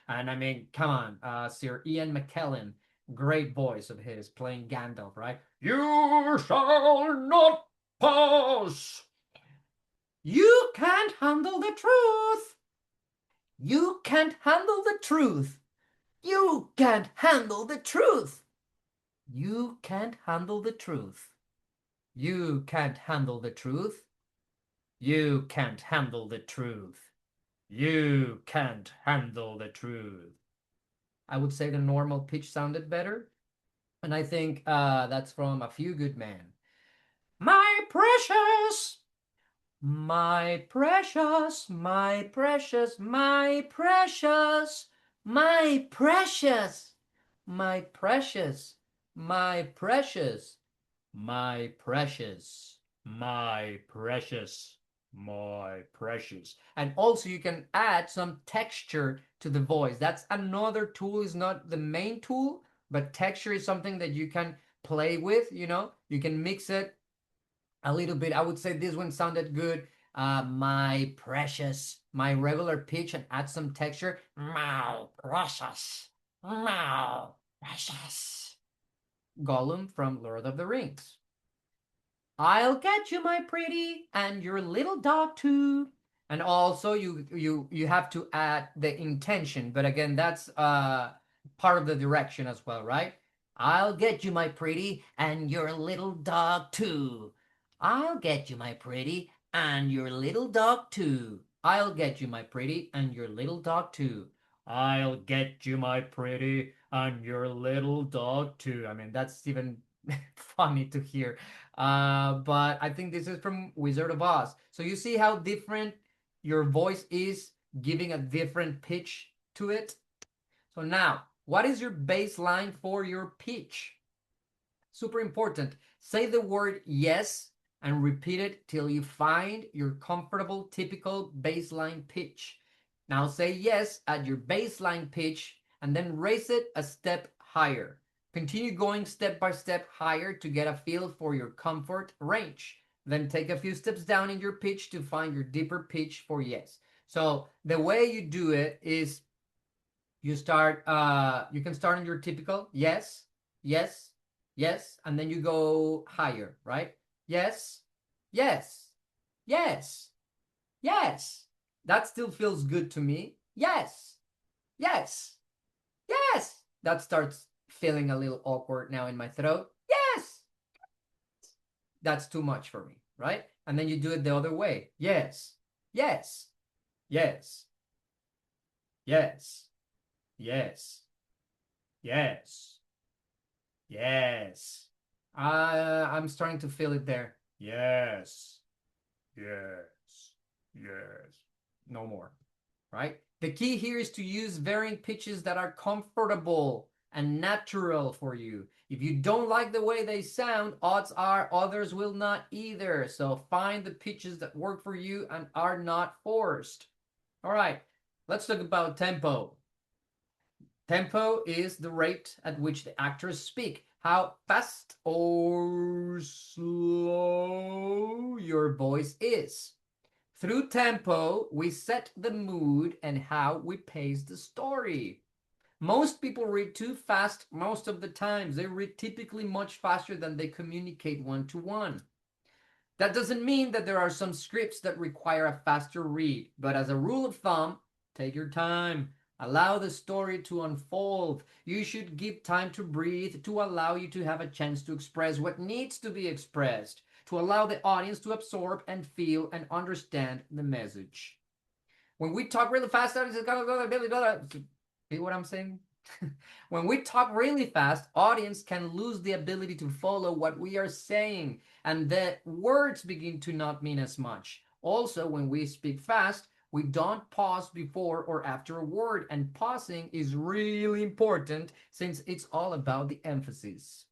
And I mean, come on, Sir Ian McKellen, great voice of his playing Gandalf, right? You shall not pass. You can't handle the truth. You can't handle the truth. You can't handle the truth. You can't handle the truth. You can't handle the truth. You can't handle the truth. You can't handle the truth. I would say the normal pitch sounded better. And I think that's from A Few Good Men. My precious, My precious, my precious, my precious, my precious, my precious, my precious, my precious, my precious, my precious. And also you can add some texture to the voice. That's another tool, is not the main tool, but texture is something that you can play with, you know? You can mix it a little bit. I would say this one sounded good. My precious, my regular pitch, and add some texture. My precious, my precious. Gollum from Lord of the Rings. I'll get you, my pretty, and your little dog too. And also you have to add the intention, but again, that's part of the direction as well, right? I'll get you, my pretty, and your little dog too. I'll get you, my pretty, and your little dog too. I'll get you, my pretty, and your little dog too. I'll get you, my pretty, and your little dog too. I mean, that's even funny to hear. But I think this is from Wizard of Oz. So you see how different your voice is, giving a different pitch to it. So now, what is your baseline for your pitch? Super important. Say the word yes and repeat it till you find your comfortable, typical baseline pitch. Now say yes at your baseline pitch and then raise it a step higher. Continue going step by step higher to get a feel for your comfort range. Then take a few steps down in your pitch to find your deeper pitch for yes. So the way you do it is you can start on your typical yes, yes, yes, and then you go higher, right? Yes, yes, yes, yes. That still feels good to me. Yes, yes, yes. That starts feeling a little awkward now in my throat. Yes, that's too much for me, right? And then you do it the other way. Yes, yes, yes, yes, yes, yes, yes. I'm starting to feel it there. Yes, yes, yes. No more, right? The key here is to use varying pitches that are comfortable and natural for you. If you don't like the way they sound, odds are others will not either. So find the pitches that work for you and are not forced. All right, let's talk about tempo. Tempo is the rate at which the actors speak, how fast or slow your voice is. Through tempo, we set the mood and how we pace the story. Most people read too fast most of the times. They read typically much faster than they communicate one to one. That doesn't mean that there are some scripts that require a faster read, but as a rule of thumb, take your time. Allow the story to unfold. You should give time to breathe to allow you to have a chance to express what needs to be expressed, to allow the audience to absorb and feel and understand the message. When we talk really fast, see what I'm saying? When we talk really fast, audience can lose the ability to follow what we are saying, and the words begin to not mean as much. Also, when we speak fast, we don't pause before or after a word, and pausing is really important since it's all about the emphasis.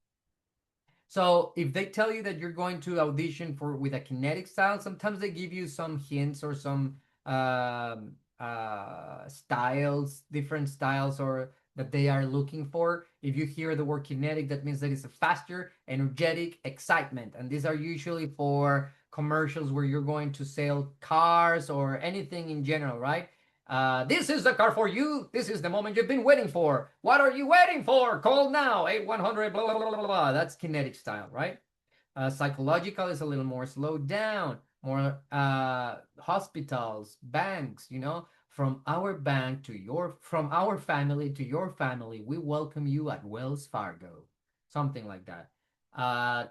So if they tell you that you're going to audition for with a kinetic style, sometimes they give you some hints or some styles, different styles, or that they are looking for. If you hear the word kinetic, that means that it's a faster, energetic excitement, and these are usually for commercials where you're going to sell cars or anything in general, right? This is the car for you. This is the moment you've been waiting for. What are you waiting for? Call now, 8100, blah, blah, blah, blah, blah. That's kinetic style, right? Psychological is a little more slowed down, more hospitals, banks, you know, from our bank to your, from our family to your family, we welcome you at Wells Fargo. Something like that.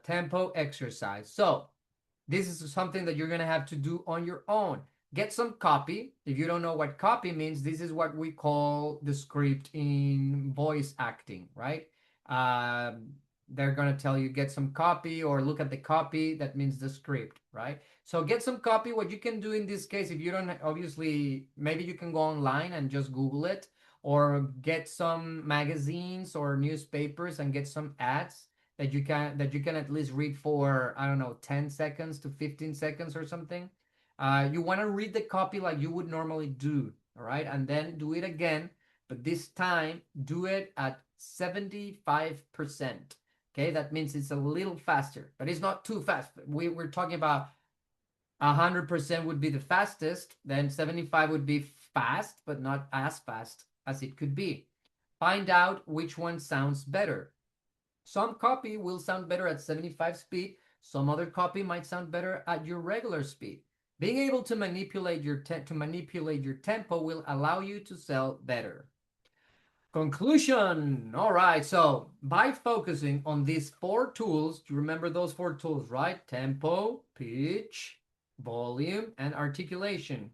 Tempo exercise. So this is something that you're going to have to do on your own. Get some copy. If you don't know what copy means, this is what we call the script in voice acting, right? they're going to tell you get some copy or look at the copy. That means the script, right? So get some copy. What you can do in this case, if you don't, obviously, maybe you can go online and just Google it, or get some magazines or newspapers and get some ads that you can at least read for, I don't know, 10 seconds to 15 seconds or something. You want to read the copy like you would normally do, all right? And then do it again, but this time do it at 75%. Okay, that means it's a little faster, but it's not too fast. We're talking about 100% would be the fastest, then 75 would be fast, but not as fast as it could be. Find out which one sounds better. Some copy will sound better at 75 speed. Some other copy might sound better at your regular speed. Being able to manipulate your tempo will allow you to sell better. Conclusion. All right. So by focusing on these four tools, you remember those four tools, right? Tempo, pitch, volume, and articulation.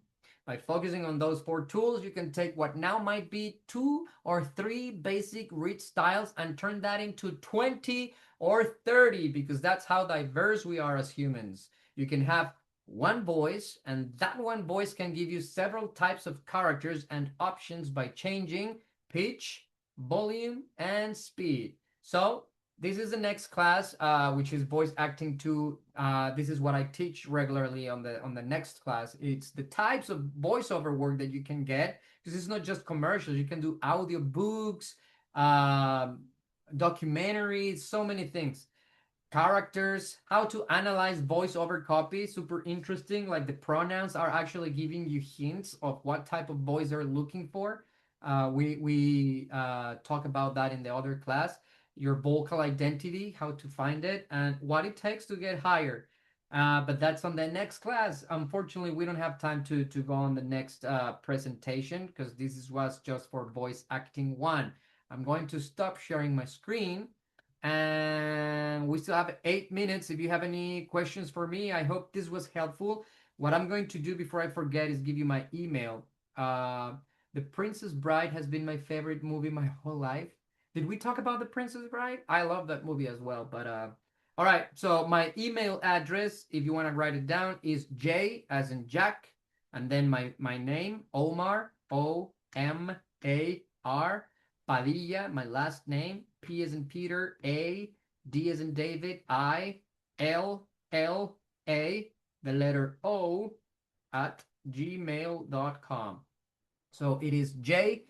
By focusing on those four tools, you can take what now might be 2 or 3 basic read styles and turn that into 20 or 30, because that's how diverse we are as humans. You can have one voice, and that one voice can give you several types of characters and options by changing pitch, volume, and speed. So this is the next class, which is voice acting 2. This is what I teach regularly on the next class. It's the types of voiceover work that you can get, because it's not just commercials. You can do audio books, documentaries, so many things. Characters, how to analyze voiceover copy, super interesting. Like the pronouns are actually giving you hints of what type of voice they're looking for. We talk about that in the other class. Your vocal identity, how to find it, and what it takes to get higher. But that's on the next class. Unfortunately, we don't have time to go on the next presentation, because was just for voice acting 1. I'm going to stop sharing my screen, and we still have 8 minutes. If you have any questions for me, I hope this was helpful. What I'm going to do before I forget is give you my email. The Princess Bride has been my favorite movie my whole life. Did we talk about The Princess Bride? I love that movie as well. But all right. So my email address, if you want to write it down, is J as in Jack, and then my name, Omar, Omar Padilla, my last name, P as in Peter, A, D as in David, I, L, the letter O, at gmail.com. So it is J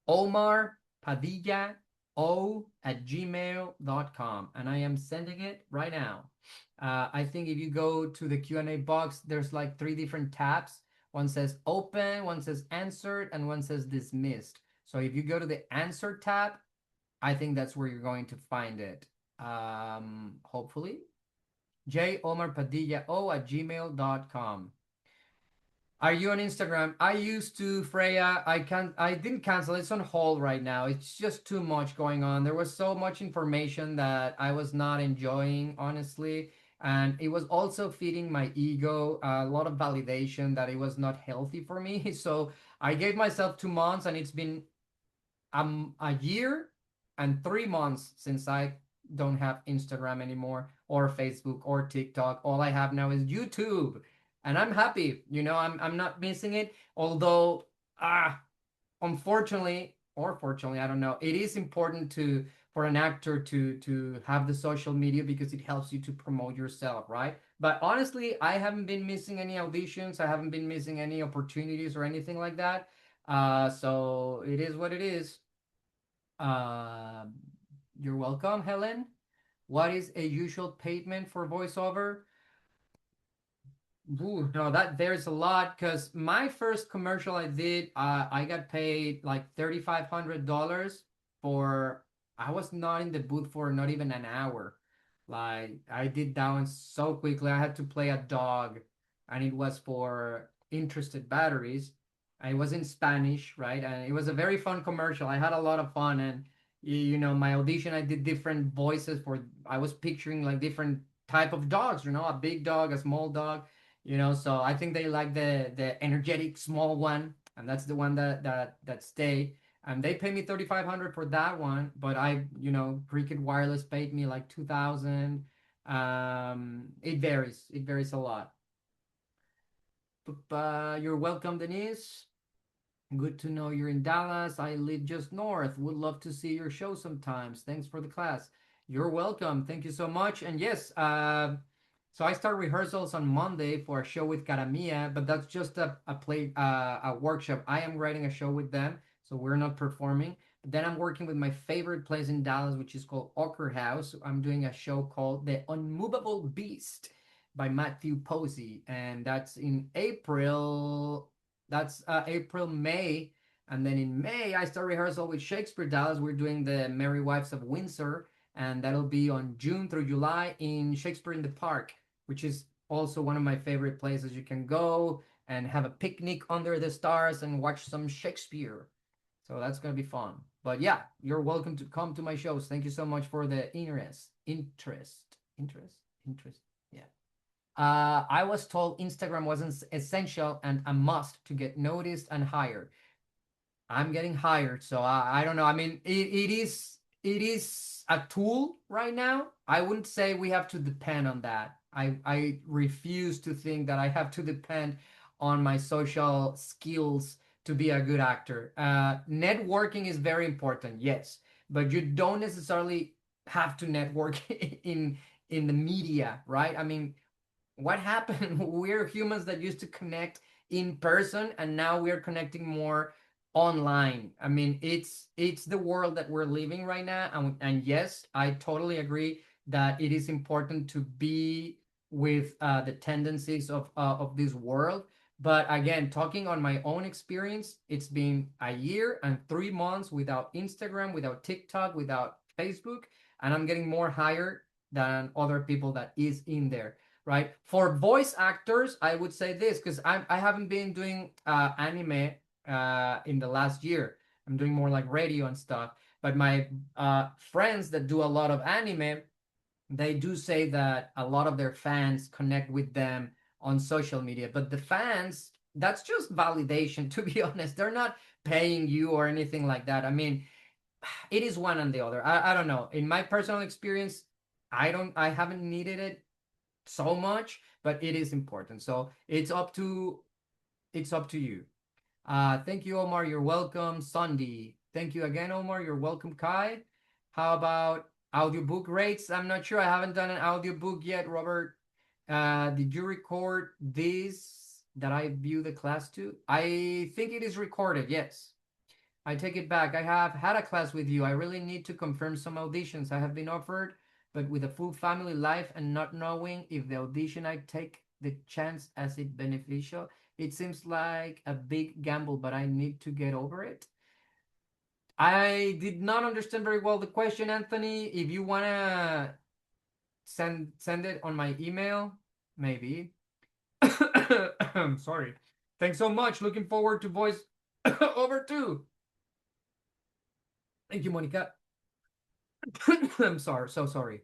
Omar Padilla O at gmail.com, and I am sending it right now. I think if you go to the Q&A box, there's like 3 different tabs. One says open, one says answered, and one says dismissed. So if you go to the answer tab, I think that's where you're going to find it. Hopefully. J Omar Padilla O at gmail.com. Are you on Instagram? I used to, Freya. I didn't cancel. It's on hold right now. It's just too much going on. There was so much information that I was not enjoying, honestly. And it was also feeding my ego a lot of validation that it was not healthy for me. So I gave myself 2 months, and it's been a year and 3 months since I don't have Instagram anymore, or Facebook, or TikTok. All I have now is YouTube, and I'm happy. I'm not missing it. Although, unfortunately, or fortunately, I don't know. It is important for an actor to have the social media, because it helps you to promote yourself, right? But honestly, I haven't been missing any auditions. I haven't been missing any opportunities or anything like that. So it is what it is. Uh, you're welcome, Helen. What is a usual payment for voiceover? Ooh, no, that there's a lot, because my first commercial I did, I got paid like $3,500 for. I was not in the booth for not even an hour. Like, I did that one so quickly. I had to play a dog, and it was for interested batteries. I was in Spanish, right? And it was a very fun commercial. I had a lot of fun, and my audition, I did different voices for. I was picturing like different type of dogs, a big dog, a small dog, so I think they like the energetic small one, and that's the one that stayed. and they pay me 3,500 for that one. But Cricket Wireless paid me like 2,000. It varies. It varies a lot. But you're welcome, Denise. Good to know you're in Dallas. I live just north. Would love to see your show sometimes. Thanks for the class. You're welcome. Thank you so much. And yes, so I start rehearsals on Monday for a show with Caramia, but that's just a workshop. I am writing a show with them, so we're not performing. But then I'm working with my favorite place in Dallas, which is called Ochre House. I'm doing a show called The Unmovable Beast by Matthew Posey, and that's in April. That's April, May. And then in May, I start rehearsal with Shakespeare Dallas. We're doing the Merry Wives of Windsor, and that'll be on June through July in Shakespeare in the Park, which is also one of my favorite places. You can go and have a picnic under the stars and watch some Shakespeare. So that's going to be fun. But yeah, you're welcome to come to my shows. Thank you so much for the interest. Yeah. I was told Instagram wasn't essential and a must to get noticed and hired. I'm getting hired, so I don't know. I mean, it is a tool right now. I wouldn't say we have to depend on that. I refuse to think that I have to depend on my social skills to be a good actor. Networking is very important, yes, but you don't necessarily have to network in the media, right? I mean, what happened? We're humans that used to connect in person, and now we're connecting more online. I mean, it's the world that we're living right now, and yes, I totally agree that it is important to be with the tendencies of this world. But again, talking on my own experience, it's been a year and 3 months without Instagram, without TikTok, without Facebook, and I'm getting more hired than other people that is in there, right? For voice actors, I would say this because I haven't been doing anime in the last year. I'm doing more like radio and stuff. But my friends that do a lot of anime, they do say that a lot of their fans connect with them on social media. But the fans, that's just validation, to be honest. They're not paying you or anything like that. I mean, it is one and the other. I don't know. In my personal experience, I haven't needed it so much, but it is important. So it's up to you. Thank you, Omar. You're welcome. Sunday. Thank you again, Omar. You're welcome, Kai. How about audiobook rates? I'm not sure. I haven't done an audiobook yet, Robert. Did you record this that I view the class to? I think it is recorded, yes. I take it back. I have had a class with you. I really need to confirm some auditions I have been offered, but with a full family life and not knowing if the audition I take the chance as it beneficial, it seems like a big gamble, but I need to get over it. I did not understand very well the question, Anthony. If you wanna send it on my email, maybe. I'm sorry. Thanks so much. Looking forward to voice over too. Thank you, Monica. I'm sorry, so sorry.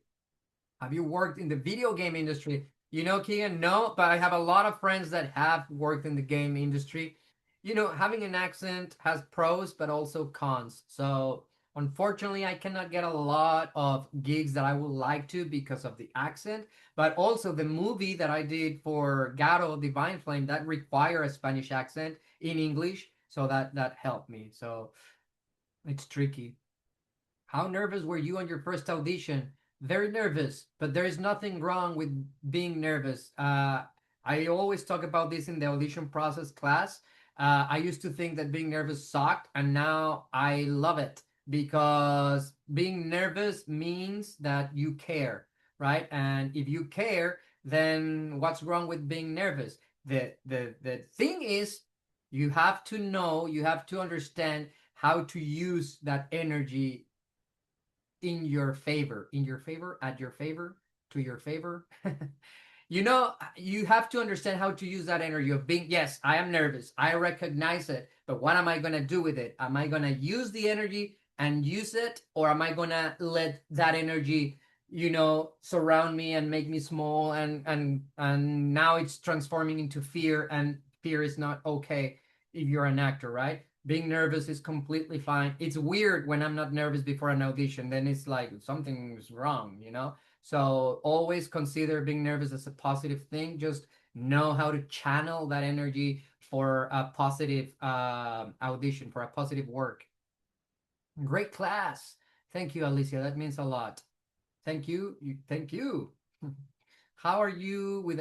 Have you worked in the video game industry? Keegan, no, but I have a lot of friends that have worked in the game industry. Having an accent has pros, but also cons. So, unfortunately, I cannot get a lot of gigs that I would like to because of the accent. But also, the movie that I did for Gato Divine Flame that require a Spanish accent in English, so that helped me. So, it's tricky. How nervous were you on your first audition? Very nervous, but there is nothing wrong with being nervous. I always talk about this in the audition process class. I used to think that being nervous sucked, and now I love it because being nervous means that you care, right? And if you care, then what's wrong with being nervous? The thing is, you have to understand how to use that energy in your favor, at your favor, to your favor. You have to understand how to use that energy of being, yes, I am nervous. I recognize it, but what am I going to do with it? Am I going to use the energy and use it, or am I going to let that energy, surround me and make me small and now it's transforming into fear, and fear is not okay if you're an actor, right? Being nervous is completely fine. It's weird when I'm not nervous before an audition. Then it's like something's wrong, you know? So always consider being nervous as a positive thing. Just know how to channel that energy for a positive audition, for a positive work. Great class. Thank you, Alicia. That means a lot. Thank you. Thank you. How are you with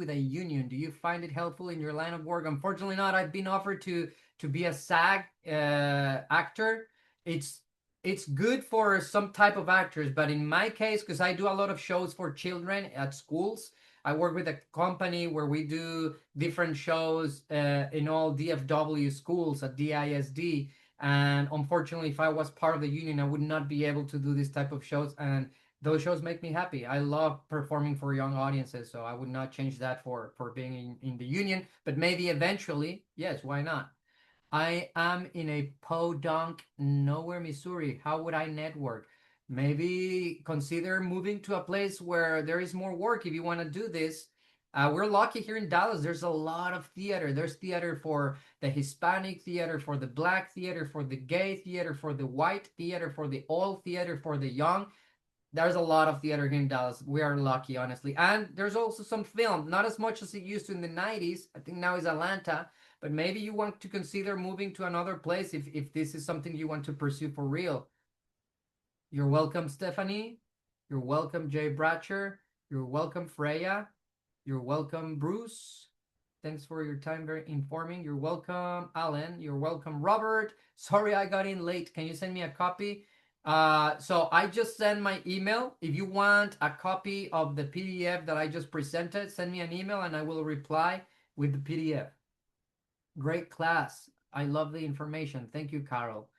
a union? Do you find it helpful in your line of work? Unfortunately, not. I've been offered to be a SAG actor. It's it's good for some type of actors, but in my case, because I do a lot of shows for children at schools, I work with a company where we do different shows in all DFW schools at DISD. And unfortunately, if I was part of the union, I would not be able to do this type of shows. And those shows make me happy. I love performing for young audiences, so I would not change that for being in the union. But maybe eventually, yes, why not? I am in a podunk nowhere, Missouri. How would I network? Maybe consider moving to a place where there is more work if you want to do this. We're lucky here in Dallas. There's a lot of theater. There's theater for the Hispanic theater, for the black theater, for the gay theater, for the white theater, for the old theater, for the young. There's a lot of theater here in Dallas. We are lucky, honestly. And there's also some film, not as much as it used to in the 90s. I think now is Atlanta, but maybe you want to consider moving to another place if this is something you want to pursue for real. You're welcome, Stephanie. You're welcome, Jay Bratcher. You're welcome, Freya. You're welcome, Bruce. Thanks for your time, very informing. You're welcome, Alan. You're welcome, Robert. Sorry I got in late. Can you send me a copy? So I just sent my email. If you want a copy of the PDF that I just presented, send me an email and I will reply with the PDF. Great class. I love the information. Thank you, Carol.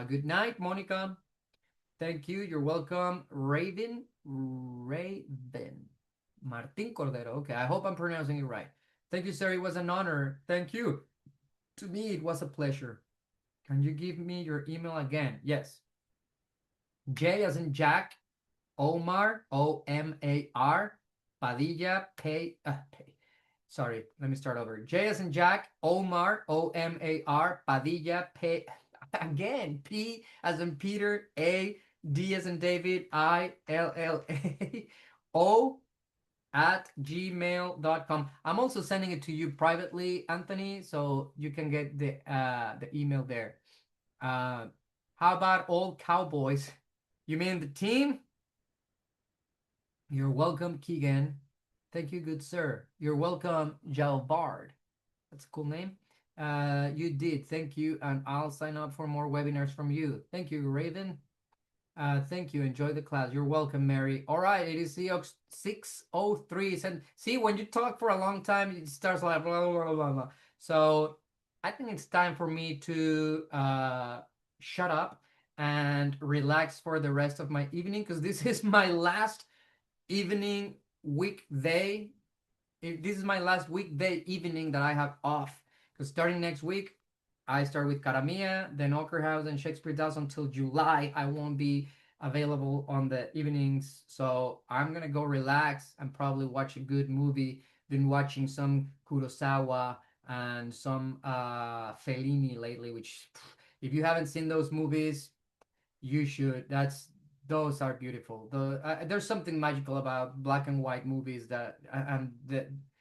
Good night, Monica. Thank you. You're welcome, Raven. Raven. Martin Cordero. Okay, I hope I'm pronouncing it right. Thank you, sir. It was an honor. Thank you. To me, it was a pleasure. Can you give me your email again? Yes. J as in Jack, Omar, Omar, Padilla, sorry, let me start over. J as in Jack, Omar, Omar, Padilla, again, P as in Peter, A, D as in David, ILLA, O at gmail.com. I'm also sending it to you privately, Anthony, so you can get the email there. How about all Cowboys? You mean the team? You're welcome, Keegan. Thank you, good sir. You're welcome, Jalbard. That's a cool name. You did. Thank you. And I'll sign up for more webinars from you. Thank you, Raven. Thank you. Enjoy the class. You're welcome, Mary. All right. It is 6:03. And see, when you talk for a long time, it starts like blah, blah, blah, blah, blah. So I think it's time for me to shut up and relax for the rest of my evening because this is my last evening weekday. This is my last weekday evening that I have off because starting next week I start with Caramia, then Ochre House and Shakespeare Dance until July. I won't be available on the evenings, so I'm gonna go relax and probably watch a good movie. Been watching some Kurosawa and some Fellini lately, which if you haven't seen those movies, you should. Those are beautiful. There's something magical about black and white movies and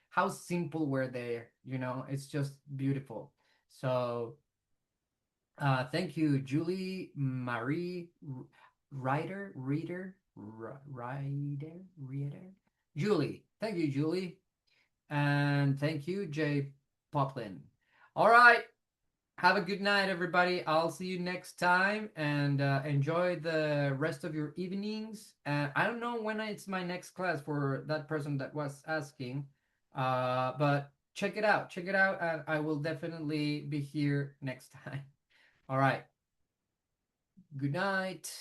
how simple were they. It's just beautiful. So thank you, Julie Marie Reader. Julie, thank you, Julie, and thank you, Jay Poplin. All right, have a good night, everybody. I'll see you next time and enjoy the rest of your evenings. I don't know when it's my next class for that person that was asking, but check it out. Check it out, and I will definitely be here next time. All right. Good night.